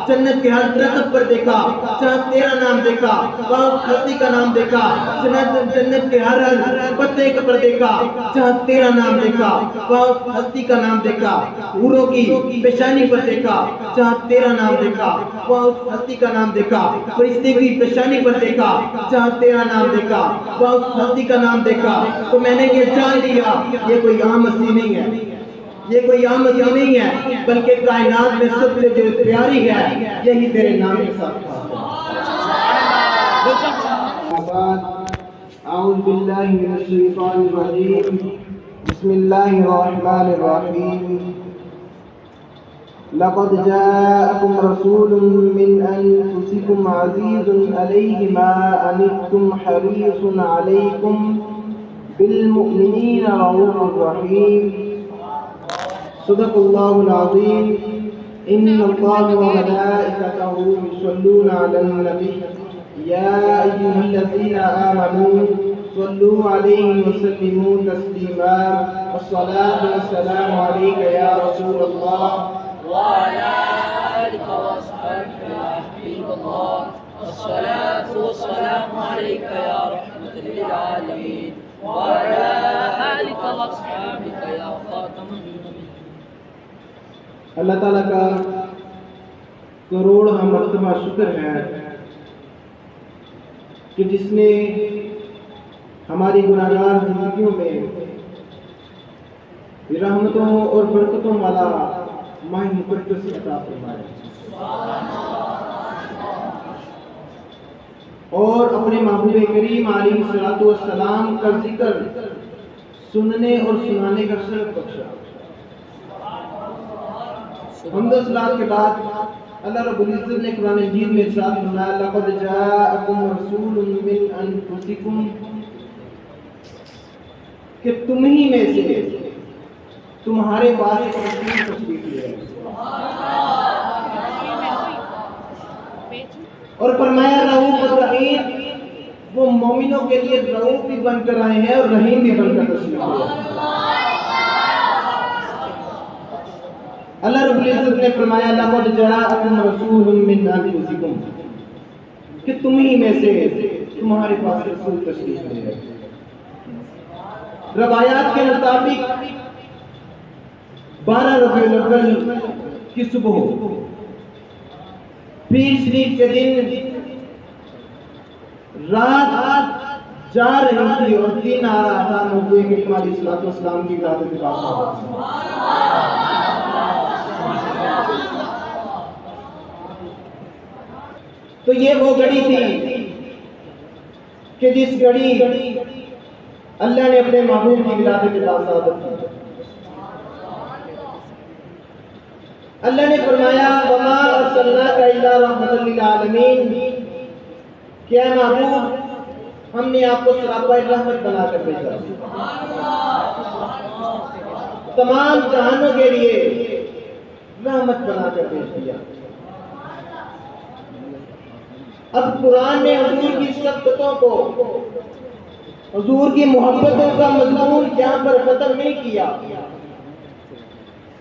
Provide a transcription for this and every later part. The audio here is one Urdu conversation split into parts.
جنت کے ہر درخت پر دیکھا جہاں تیرا نام دیکھا، وہاں ہستی کا نام دیکھا، جنت کے ہر پتے پر دیکھا جہاں تیرا نام دیکھا، وہاں ہستی کا نام دیکھا، حوروں کی پیشانی پر دیکھا جہاں تیرا نام دیکھا، وہاں ہستی کا نام دیکھا، فرشتے کی پیشانی پر دیکھا جہاں تیرا نام دیکھا، وہاں ہستی کا نام دیکھا، تو میں نے یہ جان لیا یہ کوئی عام ہستی نہیں ہے، یہ کوئی عام ہستی نہیں ہے، بلکہ کائنات میں سب سے جو پیاری ہے یہی تیرے نام کے ساتھ تھا۔ اعوذ باللہ من الشیطان الرجیم، بسم اللہ الرحمن الرحیم، لقد جاءكم رسول من أنفسكم عزيز عليه ما عنتم حريص عليكم بالمؤمنين رؤوف رحيم، صدق الله العظيم۔ إن الله وملائكته يصلون على النبي يا أيها الذين آمنوا صلوا عليه وسلموا تسليما، والصلاة والسلام عليك يا رسول الله وعلى آلك وأصحابك يا حبيب الله، والصلاة والسلام عليك يا رحمة للعالمين، وعلى آلك وأصحابك يا خاتم النبيين۔ اللہ تعالیٰ کا کروڑ مرتبہ شکر ہے کہ جس نے ہماری گناہگار زندگیوں میں رحمتوں اور برکتوں والا ماہ مقدس عطا فرمایا، اور اپنے محبوب کریم علیہ الصلوۃ والسلام کا ذکر سننے اور سنانے کا شرف بخشا۔ حمد و صلوات کے بعد اللہ رب العزت نے قرآن مجید میں ارشاد فرمایا، لقد جاءکم رسول من انفسکم، کہ تم ہی میں سے تمہارے پاس ایک رسول تشریف لے آئے، اور فرمایا رؤوف الرحیم، وہ مومنوں کے لیے رؤوف بھی بن کر آئے ہیں اور رحیم بھی بن کر تشریف لے آئے۔ اللہ رب العزت نے فرمایا لقد جاءکم رسول من انفسکم، کہ تم ہی میں سے تمہارے پاس رسول تشریف لے آئے۔ روایات کے مطابق 12 ربیع الاول کی صبح پیر شریف کے دن رات جا رہی تھی اور دن آ رہا تھا، نبوی کریم علیہ الصلوۃ والسلام کی ولادت کے بعد۔ تو یہ وہ گھڑی تھی کہ جس گھڑی اللہ نے اپنے محبوب کی ولادت کے بعد سعادت کی۔ اللہ نے فرمایا وما ارسلناک الا رحمۃ للعالمین، کہ اے محبوب ہم نے آپ کو سراپا رحمت بنا کر بھیجا، تمام جہانوں کے لیے رحمت بنا کر بھیج دیا۔ اب قرآن نے حضور کی شفقتوں کو، حضور کی محبتوں کا مضمون یہاں پر ختم نہیں کیا،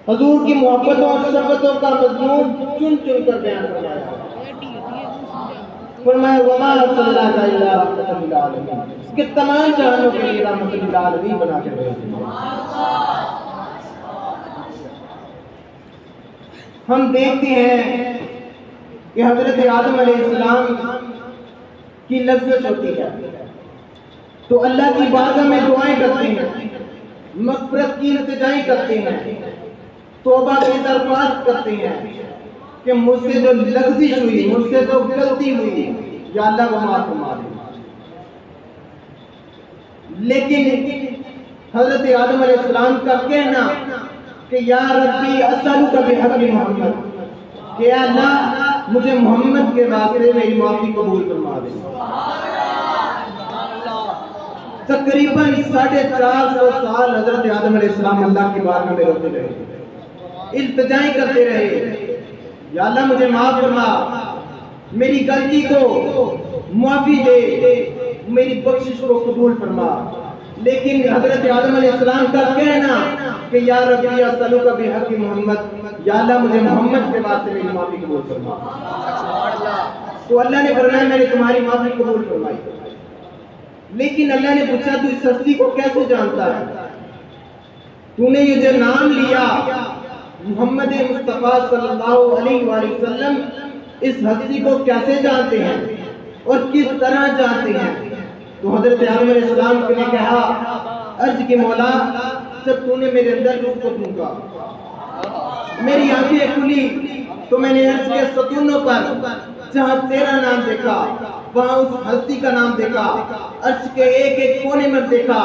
حضور کی محبتوں اور شفقتوں کا مضمون چن چن کر بیان فرمایا۔ فرمایا وما ارسلناک الا رحمۃ للعالمین، کہ تمام جہانوں کے لیے رحمۃ للعالمین بنا کے بھیج دیا۔ ہم دیکھتے ہیں کہ حضرت آدم علیہ السلام کی لذت ہوتی ہے تو اللہ کی بارگاہ میں دعائیں کرتے ہیں، مغفرت کی التجائیں کرتے ہیں، توبہ کی درخواست کرتے ہیں کہ مجھ سے جو لغزش ہوئی، مجھ سے جو غلطی ہوئی، یا اللہ وہ معاف فرما دے۔ لیکن حضرت آدم علیہ السلام کا کہنا کہ یا ربی اسألک بحق محمد، کہ اللہ مجھے محمد کے واسطے میری معافی قبول فرما دے۔ تقریباً 450 سال حضرت آدم علیہ السلام اللہ کی بارگاہ میں روتے رہے، التجائیں کرتے رہے، یا اللہ مجھے معاف فرما، میری غلطی کو معافی دے، میری بخشش کو قبول فرما۔ لیکن حضرت آدم علیہ السلام کا کہنا کہ یا ربی اسألک بحق محمد، یا اللہ مجھے محمد کے واسطے میری معافی قبول فرما۔ تو اللہ نے فرمایا میں نے تمہاری معافی قبول فرمائی۔ لیکن اللہ نے پوچھا تو اس ہستی کو کیسے جانتا ہے؟ تو نے یہ جو نام لیا محمد مصطفیٰ صلی اللہ علیہ وآلہ وسلم، اس ہستی کو کیسے جانتے ہیں اور کس طرح جانتے ہیں؟ تو حضرت آدم علیہ السلام نے کہا، عرض کی مولا جب تو نے میرے اندر روح کو پھونکا، میری آنکھیں کھلی تو میں نے عرض کے ستونوں پر جہاں تیرا نام دیکھا وہاں اس ہستی کا نام دیکھا، عرش کے ایک ایک کونے میں دیکھا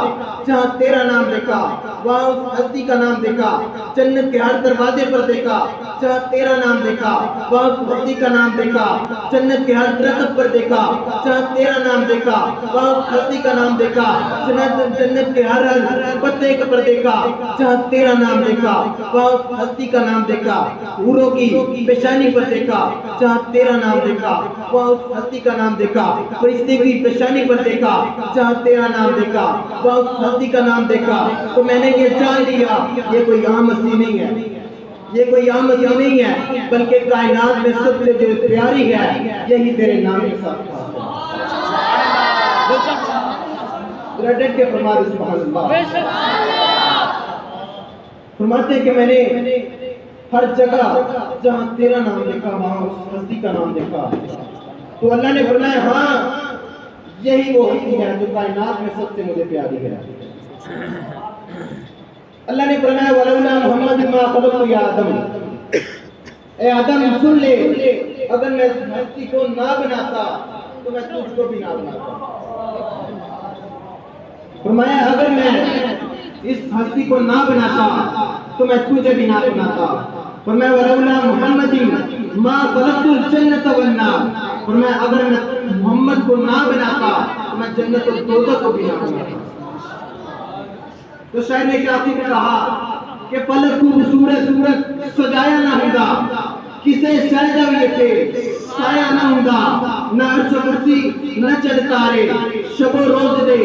جہاں تیرا نام دیکھا وہاں اس ہستی کا نام دیکھا، جنت کے ہر دروازے پر دیکھا جہاں تیرا نام دیکھا وہاں اس ہستی کا نام دیکھا، جنت کے ہر درخت پر دیکھا جہاں تیرا نام دیکھا وہاں اس ہستی کا نام دیکھا، جنت کے ہر پتے پر دیکھا جہاں تیرا نام دیکھا وہاں اس ہستی کا نام دیکھا، حوروں کی پیشانی پر دیکھا جہاں تیرا نام دیکھا وہاں اس ہستی کا نام دیکھا، فرشتے کی پیشانی پر دیکھا جہاں تیرا نام دیکھا وہاں اس ہستی کا نام دیکھا۔ تو میں نے یہ جان لیا یہ کوئی عام ہستی نہیں ہے، یہ کوئی عام ہستی نہیں ہے، بلکہ کائنات میں سب سے جو پیاری ہے یہی تیرے نام کے ساتھ ڈٹ کے فرما دے سبحان اللہ۔ فرماتے ہیں کہ میں نے ہر جگہ جہاں تیرا نام دیکھا وہاں اس ہستی کا نام دیکھا، تو اللہ نے فرمایا ہاں یہی وہ ہستی ہے جو کائنات میں سب سے مجھے پیاری ہے۔ اللہ نے فرمایا وَلَوْلَا مُحَمَّدٍ مَا خَلَقْتُ يَا آدم، اے آدم سن لے، اگر میں اس ہستی کو نہ بناتا تو میں تجھ کو بھی نہ بناتا۔ فرمایا اگر میں اس ہستی کو نہ بناتا تو میں تجھے بھی نہ بناتا۔ فرمایا وَلَوْلَا مُحَمَّدٍ مَا خَلَقْتُ الْجَنَّةَ وَالنَّارَ، فرمایا اگر میں محمد کو نہ بناتا تو میں جنت اور دوزخ کو بھی نہ بناتا۔ تو شاعر نے کیا کہا کہ فلک کو صورت سجایا نہ ہوگا، کسے سجدہ بھی تھے سایہ نہ ہوگا، نہ عرش و کرسی نہ چڑھ تارے، شب و روز دے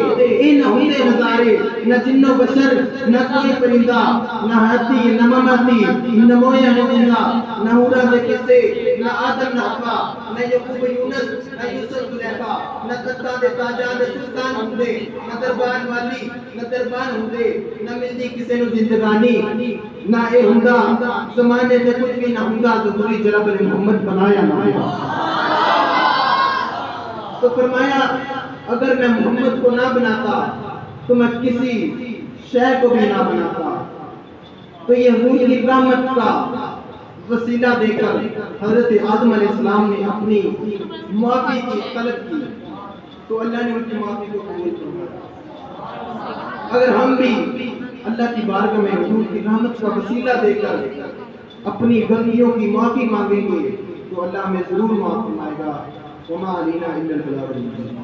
نہ ہوتے نظارے، نہ جن و بشر نہ کوئی پرندہ، نہ ہاتھی نہ مماتی نہ مویا نہ زندہ، نہ حورا نہ کسے نہ آدم نہ حوا، نہ یعقوب یونس نہ یوسف زلیخا، نہ تختہ دے تاجاں دے سلطان ہوندے، نہ دربان والی نہ دربان ہوندے، نہ ملدی کسے نو زندگانی، نہ اے ہوندا زمانے تے کچھ بھی نہ ہوندا تو دوری جرب نے محمد بنایا نہ ہوگا۔ تو فرمایا اگر میں محمد کو نہ بناتا تو میں کسی شے کو بھی نہ بناتا۔ تو یہ حضور کی رحمت کا وسیلہ دے کر حضرت آدم علیہ السلام نے اپنی معافی کی طلب کی تو اللہ نے ان کی معافی کو قبول فرمایا۔ اگر ہم بھی اللہ کی بارگاہ میں حضور کی رحمت کا وسیلہ دے کر اپنی غلطیوں کی معافی مانگیں گے تو اللہ ہمیں ضرور معاف فرمائے گا۔ وما علینا الا البلاغ المبین۔